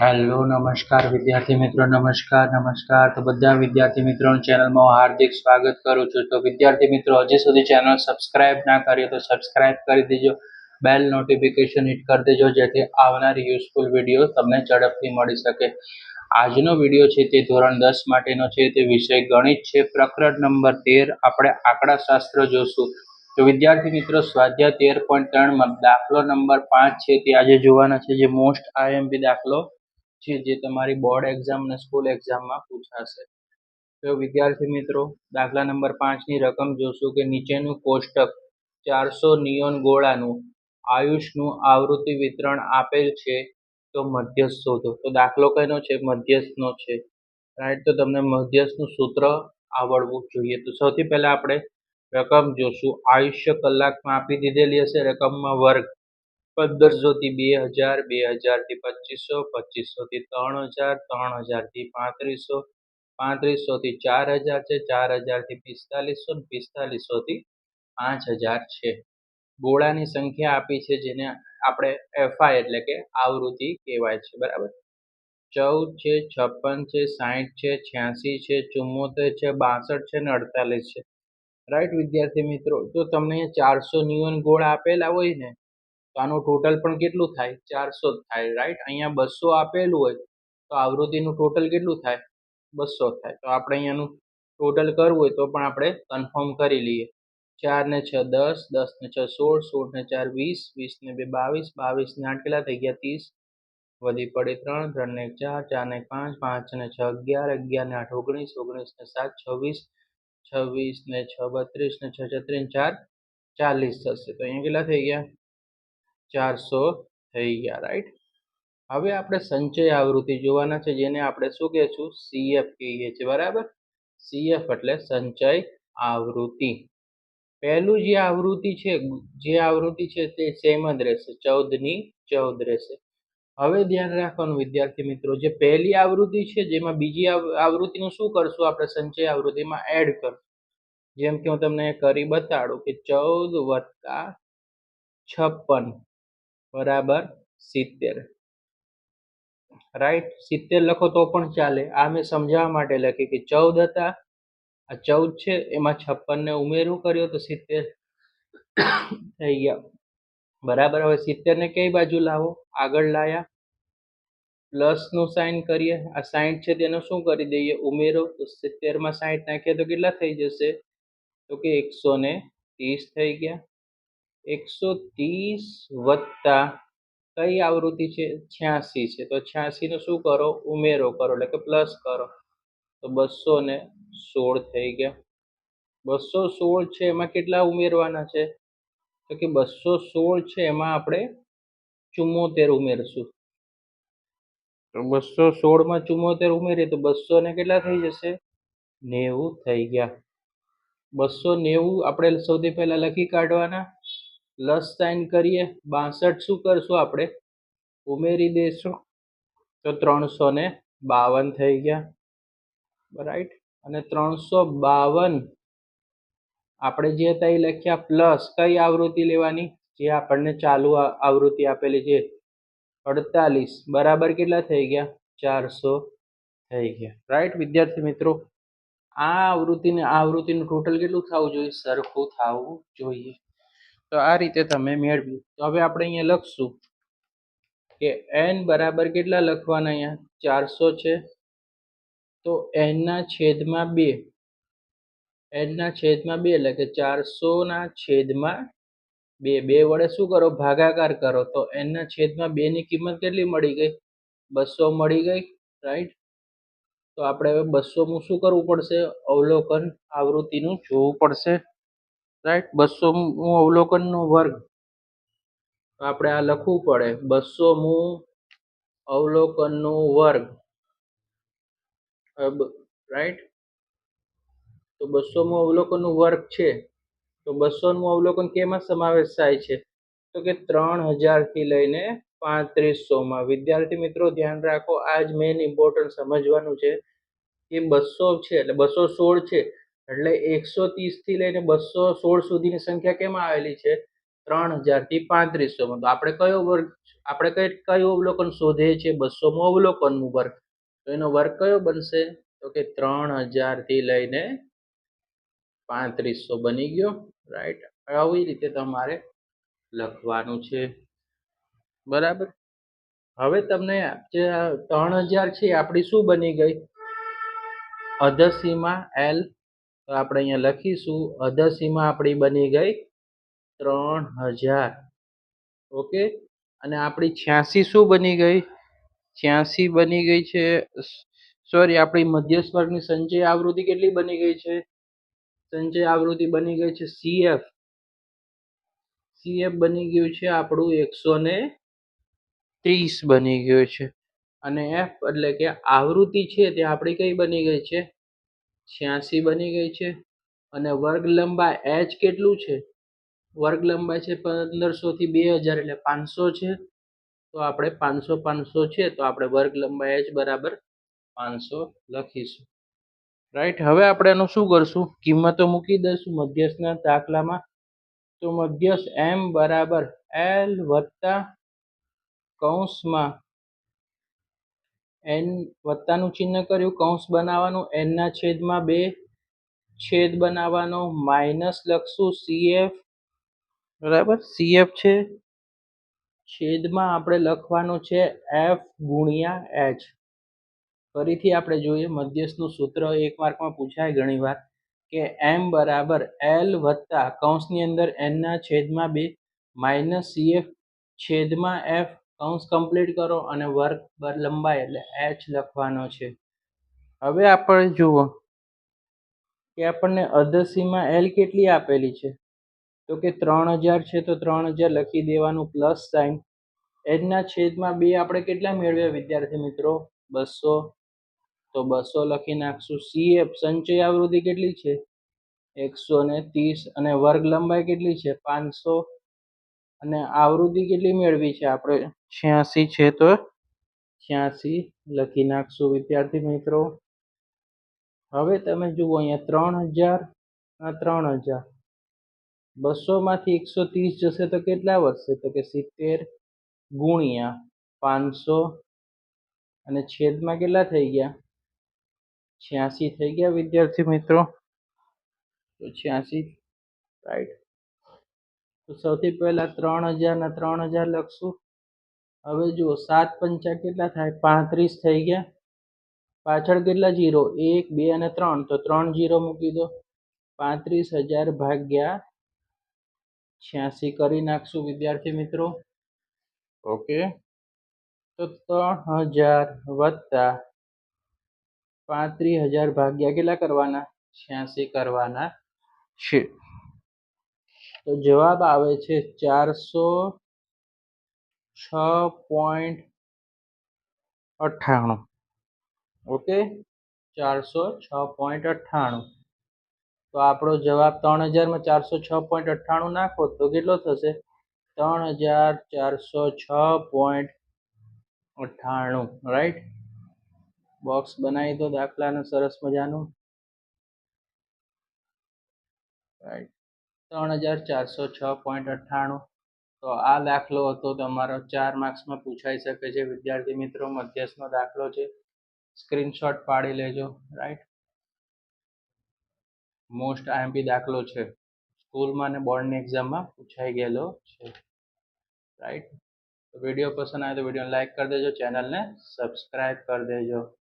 Hello નમસ્કાર વિદ્યાર્થી મિત્રો, નમસ્કાર. તો બધા વિદ્યાર્થી મિત્રોની ચેનલમાં હાર્દિક સ્વાગત કરું છું. તો વિદ્યાર્થી મિત્રો, હજી સુધી ચેનલ સબસ્ક્રાઇબ ના કરી તો સબસ્ક્રાઇબ કરી દેજો, બેલ નોટિફિકેશન હિટ કરી દેજો, જેથી આવનારી યુઝફુલ વિડીયો તમને ઝડપથી મળી શકે. આજનો વિડીયો છે તે ધોરણ 10 માટેનો છે. તે વિષય ગણિત છે, પ્રકરણ નંબર 13. આપણે આંકડાશાસ્ત્ર જોશું. તો વિદ્યાર્થી મિત્રો, સ્વાધ્યાય 13.3 દાખલો નંબર 5 છે તે આજે જોવાના છે, જે મોસ્ટ આઈએમપી દાખલો છે, જે તમારી બોર્ડ એક્ઝામ અને સ્કૂલ એક્ઝામમાં પૂછાશે. તો વિદ્યાર્થી મિત્રો, દાખલા નંબર 5 ની રકમ જોશું કે નીચેનું કોષ્ટક 400 નિયોન ગોળાનું આયુષનું આવૃત્તિ વિતરણ આપેલ છે, તો મધ્યસ્થ શોધો. તો દાખલો કઈનો છે? મધ્યસ્થનો છે, રાઈટ. તો તમને મધ્યસ્થનું સૂત્ર આવડવું જોઈએ. તો સૌથી પહેલા આપણે રકમ જોશું. આયુષ્ય કલાકમાં આપી દીધેલી હશે, રકમમાં વર્ગ 1500 થી 2000, 2000 થી 2500, 2500 થી 3000, 3000 થી 3500, 3500 થી 4000 છે, 4000 થી 4500, 4500 થી 5000 છે. ગોળાની સંખ્યા આપી છે, જેને આપણે એફઆઈ એટલે કે આવૃત્તિ કહેવાય છે, બરાબર. 14 છે, 56 છે, 60 છે, 86 છે, 74 છે, 62 છે ને 48 છે, રાઈટ વિદ્યાર્થી મિત્રો. તો તમને 400 નિયોન ગોળા આપેલા હોય ને, તો આનું ટોટલ પણ કેટલું થાય? 400 જ થાય, રાઈટ. અહીંયા 200 આપેલું હોય તો આવૃત્તિનું ટોટલ કેટલું થાય? 200 થાય. તો આપણે અહીંયાનું ટોટલ કરવું હોય તો પણ આપણે કન્ફર્મ કરી લઈએ. 4 ને 6 10, 10 ને 6 16, 16 ને 4 20, 20 ને 2 22, 22 ને 8 કેટલા થઈ ગયા? 30. વધી પડે 3, 3 ને 4, 4 ને 5, 5 ને 6 11, 11 ને 8 19, 19 ને 7 26, 26 ને 6 32 ને 6 36 4 40 થશે. તો અહીંયા કેટલા થઈ ગયા? 400 થઈ ગયા, રાઈટ. હવે આપણે સંચય આવૃત્તિ જોવાના છે, જેને આપણે શું કહેશું? સીએફ કહીએ છીએ, બરાબર. સીએફ એટલે સંચય આવૃત્તિ. પહેલું જે આવૃત્તિ છે તે સેમ જ રહેશે, 14 ની 14 રહેશે. હવે ધ્યાન રાખવાનું વિદ્યાર્થી મિત્રો, જે પહેલી આવૃત્તિ છે, જેમાં બીજી આવૃત્તિનું શું કરશું? આપણે સંચય આવૃત્તિમાં એડ કરશું. જેમ કે હું તમને કરી બતાડું કે 14 + 56 બરાબર 70, રાઈટ. 70 લખો તો પણ ચાલે. આ મેં સમજાવવા માટે લખી કે 14 હતા, આ 14 છે, એમાં 56 ને ઉમેરું કર્યો તો 70 થઈ ગયા, બરાબર. હવે 70 ને કઈ બાજુ લાવો? આગળ લાયા, પ્લસ નું સાઇન કરીએ. આ 60 છે તેનો શું કરી દઈએ? ઉમેરો. તો 70 માં 60 નાખીએ તો કેટલા થઈ જશે? તો કે 130 થઈ ગયા. 130 વત્તા કઈ આવૃત્તિ છે? 86 છે. તો 86 નો શું કરો? ઉમેરો કરો, એટલે કે પ્લસ કરો. તો 216 થઈ ગયા. 216 છે, એમાં કેટલા ઉમેરવાના છે? તો કે 216 છે, એમાં આપણે 74 ઉમેરશું. તો 216 માં 74 ઉમેરીએ તો 200 ને કેટલા થઈ જશે? 90 થઈ ગયા. 290 આપણે સૌથી પહેલા લખી કાઢવાના, પ્લસ સાઇન કરીએ. 62 શું કરશું? આપણે ઉમેરી દઈશું, તો 352 થઈ ગયા, રાઈટ. અને 352 આપણે જે હતા એ લખ્યા, પ્લસ કઈ આવૃત્તિ લેવાની? જે આપણને ચાલુ આવૃત્તિ આપેલી છે 48, બરાબર કેટલા થઈ ગયા? 400 થઈ ગયા, રાઈટ વિદ્યાર્થી મિત્રો. આ આવૃત્તિનું ટોટલ કેટલું થવું જોઈએ? સરખું થવું જોઈએ. તો આ રીતે તમે મેળવ્યું. તો હવે આપણે અહીંયા લખશું કે n બરાબર કેટલા લખવાના? અહીંયા 400 છે, તો n ના છેદમાં 2, n ના છેદમાં 2 એટલે કે 400 ના છેદમાં 2, 2 વડે શું કરો? ભાગાકાર કરો. તો n ના છેદમાં 2 ની કિંમત કેટલી મળી ગઈ? 200 મળી ગઈ, રાઈટ. તો આપણે હવે 200 માં શું કરવું પડશે? અવલોકન આવૃત્તિનું જોવું પડશે, રાઈટ. 200 મુ અવલોકનનો વર્ગ, આપણે આ લખવું પડે, 200 મુ અવલોકનનો વર્ગ, રાઈટ. તો 200 મુ અવલોકનનો વર્ગ છે, તો 200 મુ અવલોકન કેમાં સમાવેશ થાય છે? તો કે 3000 થી લઈને 3500 માં. વિદ્યાર્થી મિત્રો ધ્યાન રાખો, આ જ મેઇન ઇમ્પોર્ટન્ટ સમજવાનું છે કે 200 છે એટલે 216 છે, એટલે 130 થી લઈને 216 સુધીની સંખ્યા કેમાં આવેલી છે? 3000 થી 3500 માં. તો આપણે કયો વર્ગ આપણે કયું અવલોકન શોધે છે? 200મું અવલોકનનું વર્ગ. તો એનો વર્ગ કયો બનશે? તો કે 3000 થી લઈને 3500 બની ગયો. રાઈટ, આવી રીતે તમારે લખવાનું છે. બરાબર. હવે તમને જે 3000 છે આપણી શું બની ગઈ? અધસીમા L. તો આપણે અહીંયા લખીશું અધસીમા આપણી બની ગઈ 3000. ઓકે. અને આપણી 86 શું બની ગઈ? 86 બની ગઈ છે. સોરી, આપણી મધ્યસ્થ વર્ગની સંચય આવૃત્તિ કેટલી બની ગઈ છે? સંચય આવૃત્તિ બની ગઈ છે CF. CF બની ગયું છે આપણું 130 બની ગયું છે. અને F એટલે કે આવૃત્તિ છે તે આપણી કઈ બની ગઈ છે? 86 બની ગઈ છે. અને વર્ગ લંબાઈ h કેટલું છે? વર્ગ લંબાઈ છે 1500 થી 2000 એટલે 500 છે. તો આપણે 500 છે તો આપણે વર્ગ લંબાઈ h બરાબર 500 લખીશું. રાઈટ. હવે આપણે એનું શું કરશું? કિંમતો મૂકી દઈશું મધ્યસ્થના દાખલામાં. તો મધ્યસ્થ m બરાબર l વત્તા કૌંસમાં n વત્તાનું ચિહ્ન કર્યું, કૌંસ બનાવવાનું, n ના છેદમાં 2 છેદ બનાવવાનો, માઇનસ લખશું CF. બરાબર, CF છે. છેદમાં આપણે લખવાનું છે F ગુણ્યા h. ફરીથી આપણે જોઈએ મધ્યસ્થનું સૂત્ર, એક માર્કમાં પૂછાય ઘણી વાર કે m બરાબર l વત્તા કૌંસની અંદર n ના છેદમાં 2 માઇનસ CF છેદમાં f, કૌંસ કમ્પ્લીટ કરો અને વર્ગ લંબાઈ એટલે h લખવાનો છે. હવે આપણે જુઓ કે આપણને અધસીમા L કેટલી આપેલી છે? તો કે 3000 છે તો 3000 લખી દેવાનું પ્લસ સાઇન. n ના છેદમાં 2 આપણે કેટલા મેળવ્યા વિદ્યાર્થી મિત્રો? 200. તો 200 લખી નાખશું. CF સંચય આવૃત્તિ કેટલી છે? 130. અને વર્ગ લંબાઈ કેટલી છે? 500. અને આવૃત્તિ કેટલી મેળવી છે આપણે? 86 છે તો 86 લખી નાખશું વિદ્યાર્થી મિત્રો. હવે તમે જુઓ અહીંયા 3000 આ 3000, 200 માંથી 130 જશે તો કેટલા વધશે? તો કે 70 ગુણ્યા 500 અને છેદમાં કેટલા થઈ ગયા? 86 થઈ ગયા વિદ્યાર્થી મિત્રો. તો 86. રાઈટ. તો સૌથી પહેલા 3000 ના 3000 લખશું. હવે જુઓ 7 પંચા કેટલા થાય? 35 થઈ ગયા. પાછળ કેટલા જીરો? 1 2 અને 3, તો 3 જીરો મૂકી દો. 35000 ભાગ્યા 86 કરી નાખશું વિદ્યાર્થી મિત્રો. ઓકે. તો 3000 વત્તા 35000 ભાગ્યા કેટલા કરવાના? 86 કરવાના છે. તો જવાબ આવે છે 406.98. ઓકે, 406.98. તો આપણો જવાબ 3000 માં 406.98 નાખો તો કેટલો થશે? 3406.98. રાઈટ. બોક્સ બનાવી દો દાખલાનું સરસ મજાનું. રાઈટ, 3406.98. તો આ દાખલો હતો તમારો 4 માર્ક્સમાં પૂછાઈ શકે છે વિદ્યાર્થી મિત્રો. મધ્યસ્થનો દાખલો છે, સ્ક્રીનશોટ પાડી લેજો. રાઈટ, મોસ્ટ આઈએમપી દાખલો છે, સ્કૂલમાં અને બોર્ડની એક્ઝામમાં પૂછાઈ ગયેલો છે. રાઈટ. તો વિડીયો પસંદ આવે તો વિડીયોને લાઈક કરી દેજો, ચેનલને સબસ્ક્રાઈબ કરી દેજો.